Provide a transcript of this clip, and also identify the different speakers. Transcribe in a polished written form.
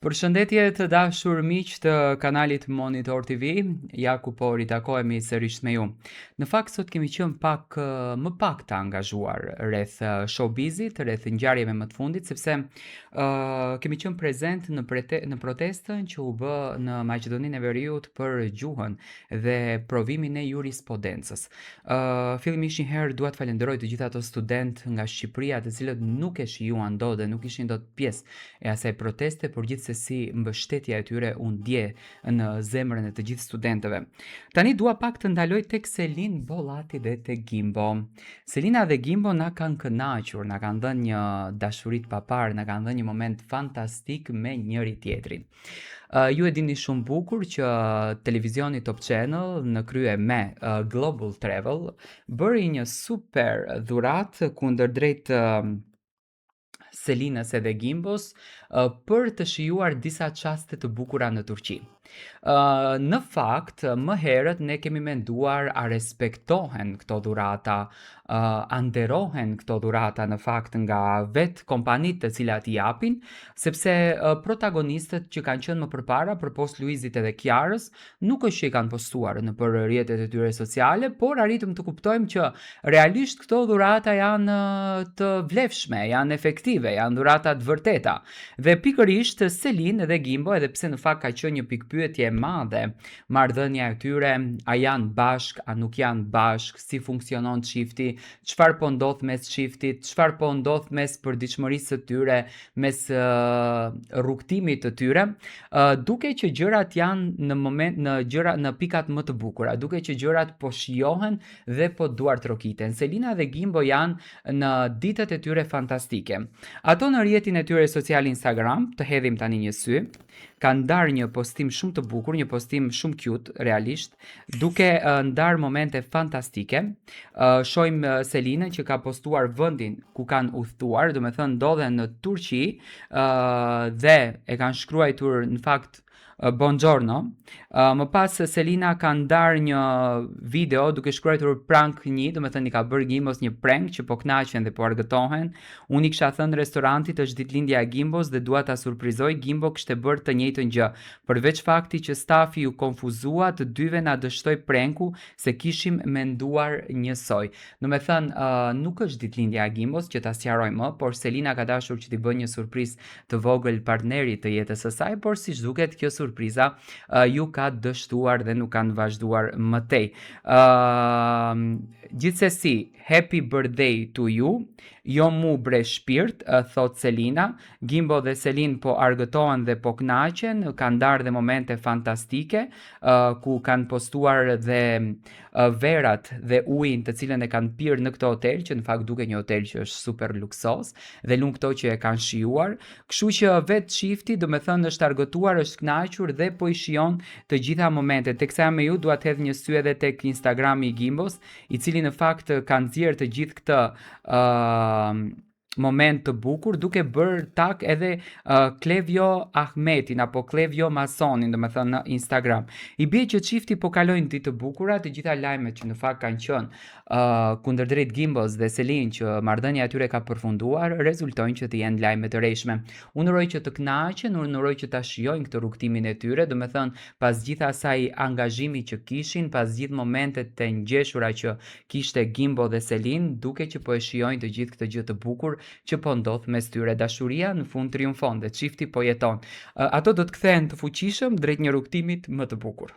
Speaker 1: Përshëndetje të dashur miq të kanalit Monitor TV, ja ku po ritakohemi sërish me ju. Në fakt sot kemi qenë më pak të angazhuar rreth showbizit, rreth ngjarjeve më të fundit, sepse kemi qenë prezent në protestën që u bë në Maqedoninë e Veriut për gjuhën dhe provimin e jurisprudencës. Fillimisht një herë dua të falenderoj të gjithë ato student nga Shqipëria të cilët nuk e shijuan dot dhe nuk ishin dot pjesë e asaj proteste, por gjithsesi mbështetja e tyre u ndje në zemrën e të gjithë studentëve. Tani dua pak të ndaloj tek Selin Bollati dhe tek Gimbo. Selina dhe Gimbo na kanë kënaqur, na kanë dhënë një dashuri të paparë, na kanë dhënë një moment fantastik me njëri tjetrin. Ju e dini shumë bukur që televizioni Top Channel në krye me Global Travel bëri një super dhuratë kundërdrejt Selinës edhe Gimbos për të shijuar disa çaste të bukura në Turqi. Në fakt, më herët ne kemi menduar a respektohen këto dhurata, a nderohen këto dhurata në fakt nga vetë kompanitë të cilat i japin, sepse protagonistët që kanë qenë më përpara, përpos Luizit edhe Kiarës, nuk është që i kanë postuar në për rrjetet e tyre sociale, por arritëm të kuptojmë që realisht këto dhurata janë të vlefshme, janë efektive, janë dhurata të vërteta. Dhe pikërisht Selin dhe Gimbo, edhe pse në fakt ka qenë një pikpyetje e madhe, marrëdhënia e tyre, a janë bashk, a nuk janë bashk, si funksionon çifti, çfarë po ndodh mes çiftit, çfarë po ndodh mes përditshmërisë së tyre, mes rrugtimit të tyre, duke që gjërat janë në pikat më të bukura, duke që gjërat po shijohen dhe po duar trokiten. Selina dhe Gimbo janë në ditët e tyre fantastike. Ato në rrjetin e tyre social Instagram, të hedhim tani një sy, kanë ndarë një postim shumë të bukur, një postim shumë cute, realisht, duke ndarë momente fantastike. Shohim Selinën që ka postuar vendin ku kanë udhëtuar, do me thënë ndodhen në Turqi, dhe e kanë shkruar në fakt Buongiorno. Më pas Selina ka ndarë një video duke shkruar prank 1, do me thënë i ka bërë Gimbos një prank që po kënaqen dhe po argëtohen. Unë i kisha thënë restorantit është ditëlindja e Gimbos dhe dua ta surprizoj. Gimbo kishte bërë të njëjtën gjë. Përveç fakti që stafi u konfuzua, të dyve na dështoi pranku se kishim menduar njësoj. Do me thënë nuk është ditëlindja e Gimbos që ta sqaroj më, por Selina ka dashur që t'i bëjë një surprizë të vogël partnerit të jetës së saj, por siç duket kjo surpriza ju ka dështuar dhe nuk kanë vazhduar më tej. Gjithsesi, happy birthday to you. Jo mu bre shpirt, thot Selina. Gimbo dhe Selin po argëtohen dhe po kënaqen, kanë ndarë dhe momente fantastike, ku kanë postuar dhe verat dhe ujin të cilën e kanë pirë në këtë hotel, që në fakt duke një hotel që është super luksos, dhe lunë këto që e kanë shijuar. Kështu që vetë çifti, do me thënë, është argëtuar, është kënaqur dhe po i shijon të gjitha momentet. Teksa me ju dua të hedh një sy edhe tek Instagrami i Gimbos, i cili në fakt kanë nxjerrë të gjithë këtë moment të bukur, duke bërë tag edhe Klevjo Ahmetin apo Klevjo Masonin, do me thënë në Instagram. I bie që çifti po kalojnë ditë të bukura, të gjitha lajmet që në fakt kanë qenë kundërdrejt Gimbos dhe Selin që marrëdhënia e tyre ka përfunduar, rezultojnë që të jenë lajme të rreshme. Unë uroj që të kënaqen, unë uroj që ta shijojnë këtë rrugtimin e tyre, do me thënë pas gjithë asaj angazhimi që kishin, pas gjithë momentet të ngjeshura që kishte Gimbo dhe Selin, duke që po e shijojnë të gjithë këtë gjë të bukur që po ndodh mes tyre. Dashuria në fund triumfon dhe çifti po jeton. Ato do të kthehen të fuqishëm drejt një rrugtimit më të bukur.